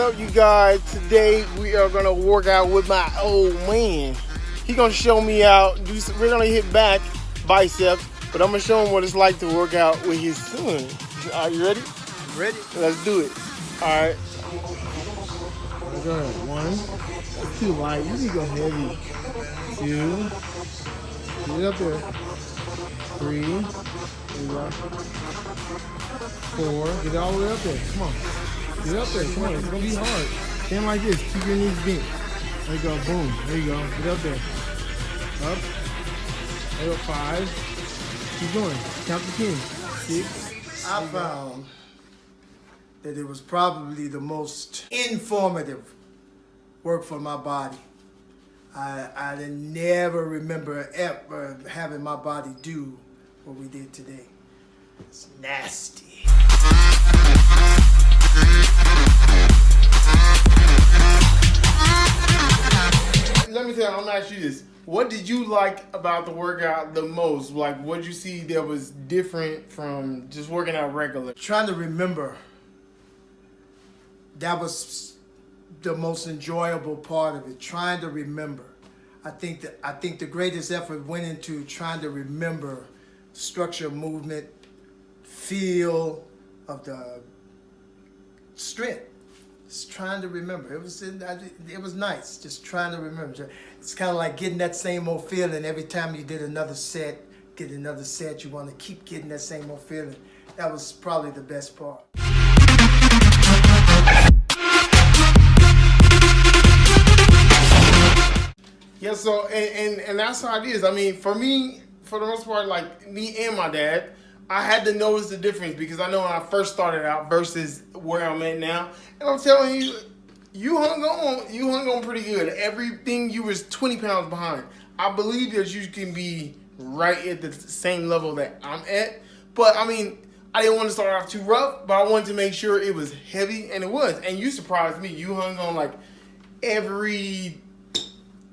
up, you guys? Today we are gonna work out with my old man. He's gonna show me out. We're gonna hit back biceps, but I'm gonna show him what it's like to work out with his son. Are you ready? Ready? Let's do it. All right. Go ahead. 1. That's too light. You need to go heavy. 2. Get it up there. 3. There you go. 4. Get it all the way up there. Come on. Get up there. Come on. It's gonna be hard. Stand like this. Keep your knees bent. There you go. Boom. There you go. Get up there. Up. There you go. 5. Keep going. Count to 10. 6. I found that it was probably the most informative work for my body. I never remember ever having my body do what we did today. It's nasty. Let me tell you, I'm gonna ask you this. What did you like about the workout the most? Like, what did you see that was different from just working out regular? Trying to remember. That was the most enjoyable part of it. Trying to remember. I think the greatest effort went into trying to remember structure, movement, feel of the strength. Just trying to remember. It was nice. Just trying to remember. It's kind of like getting that same old feeling every time you did another set. Get another set. You want to keep getting that same old feeling. That was probably the best part. Yeah, so, and that's how it is. I mean, for me, for the most part, like me and my dad, I had to notice the difference because I know when I first started out versus where I'm at now. And I'm telling you, you hung on pretty good. Everything you was 20 pounds behind. I believe that you can be right at the same level that I'm at. But I mean, I didn't want to start off too rough, but I wanted to make sure it was heavy, and it was. And you surprised me. You hung on like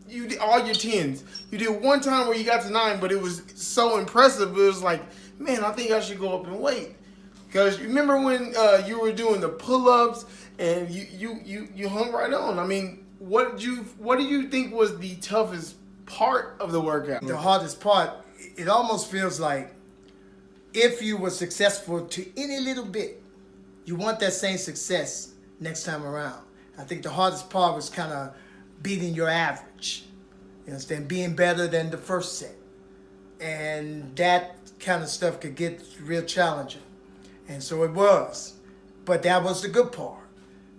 you did all your 10s. You did one time where you got to 9, but it was so impressive. It was like, man, I think I should go up in weight. Because you remember when you were doing the pull-ups and you hung right on. I mean, what do you think was the toughest part of the workout? The hardest part, it almost feels like if you were successful to any little bit, you want that same success next time around. I think the hardest part was kind of beating your average. You understand? Being better than the first set. And that kind of stuff could get real challenging. And so it was. But that was the good part.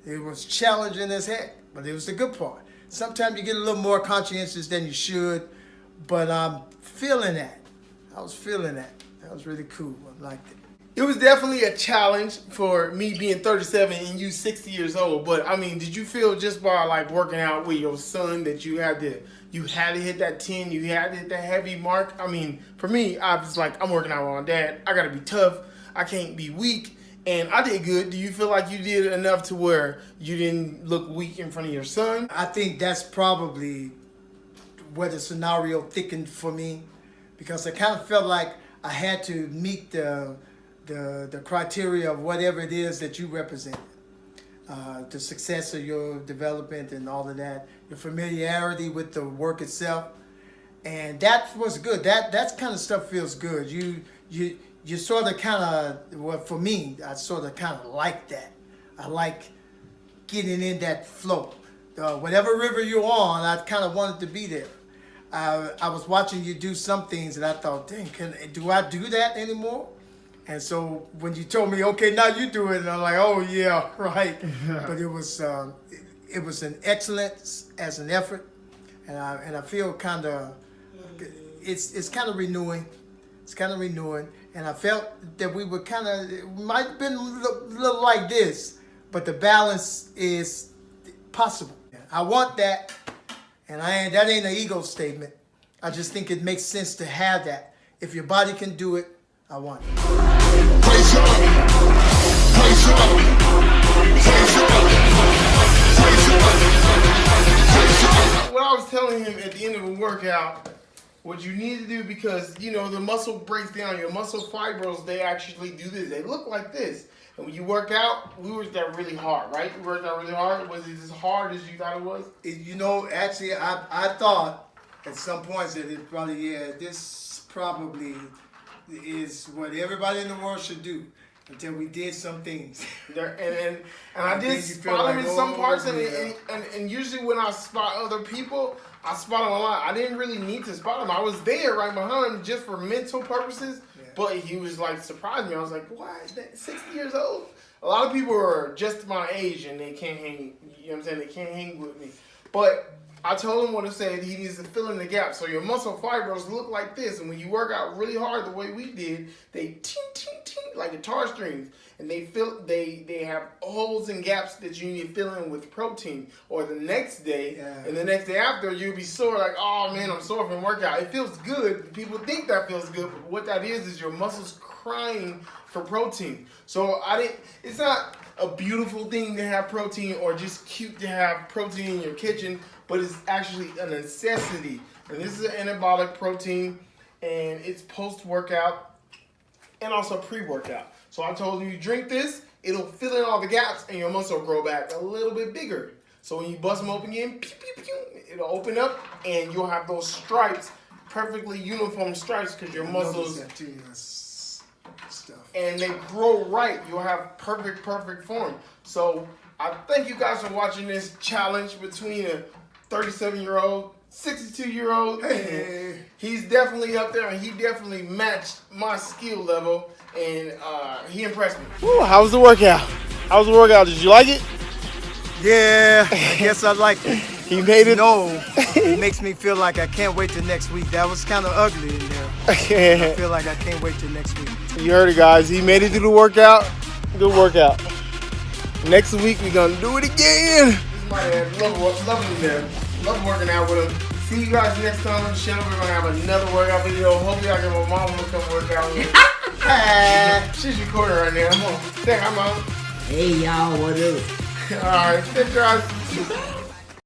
It was challenging as heck, but it was the good part. Sometimes you get a little more conscientious than you should, but I'm feeling that. I was feeling that. That was really cool. I liked it. It was definitely a challenge for me being 37 and you 60 years old. But I mean, did you feel just by like working out with your son that you had to hit that 10, you had to hit that heavy mark? I mean, for me, I was like, I'm working out with my dad. I gotta be tough. I can't be weak. And I did good. Do you feel like you did enough to where you didn't look weak in front of your son? I think that's probably where the scenario thickened for me, because I kind of felt like I had to meet the criteria of whatever it is that you represent. The success of your development and all of that, your familiarity with the work itself. And that was good. That kind of stuff feels good. You sort of kind of, well, for me, I sort of kind of like that. I like getting in that flow. Whatever river you're on, I kind of wanted to be there. I was watching you do some things and I thought, dang, do I do that anymore? And so when you told me, okay, now you do it, and I'm like, oh yeah, right. But it was an excellence as an effort, and I feel kind of, it's kind of renewing. It's kind of renewing, and I felt that we were kind of, it might have been a little like this, but the balance is possible. I want that, and that ain't an ego statement. I just think it makes sense to have that. If your body can do it, I want it. What I was telling him at the end of a workout, what you need to do, because, you know, the muscle breaks down, your muscle fibrils, they actually do this. They look like this. And when you work out, we worked out really hard, right? We worked out really hard. Was it as hard as you thought it was? You know, actually, I thought at some points that it probably, this probably is what everybody in the world should do until we did some things. And I did spot them in some parts, and usually when I spot other people, I spot them a lot. I didn't really need to spot him. I was there right behind him just for mental purposes, but he was like surprised me. I was like, why is that 60 years old? A lot of people are just my age and they can't hang, you know what I'm saying? They can't hang with me. But I told him what I said. He needs to fill in the gap. So your muscle fibers look like this. And when you work out really hard the way we did, they ting, ting, ting, like guitar strings. And they have holes and gaps that you need to fill in with protein. Or the next day, and the next day after, you'll be sore like, oh man, I'm sore from workout. It feels good. People think that feels good, but what that is your muscles crying for protein. So it's not a beautiful thing to have protein or just cute to have protein in your kitchen, but it's actually a necessity. And this is an anabolic protein, and it's post-workout and also pre-workout. So I told you drink this, it'll fill in all the gaps, and your muscle will grow back a little bit bigger. So when you bust them open again, pew, pew, pew, it'll open up, and you'll have those stripes, perfectly uniform stripes, because your muscles and they grow right. You'll have perfect form. So I thank you guys for watching this challenge between a 37-year-old, 62-year-old. Hey. He's definitely up there, and he definitely matched my skill level, and he impressed me. Woo, how was the workout? Did you like it? Yeah, I guess I liked it. He made it. No, it makes me feel like I can't wait till next week. That was kind of ugly in there. I feel like I can't wait till next week. You heard it, guys. He made it through the workout. Good workout. Next week, we're going to do it again. This is my dad. Love him, man. Love working out with him. See you guys next time on the channel. We're going to have another workout video. Hopefully, I get my mom to come work out with me. She's recording right now. Say hi, Mom. Hey, y'all. What up? All right. Thanks, guys.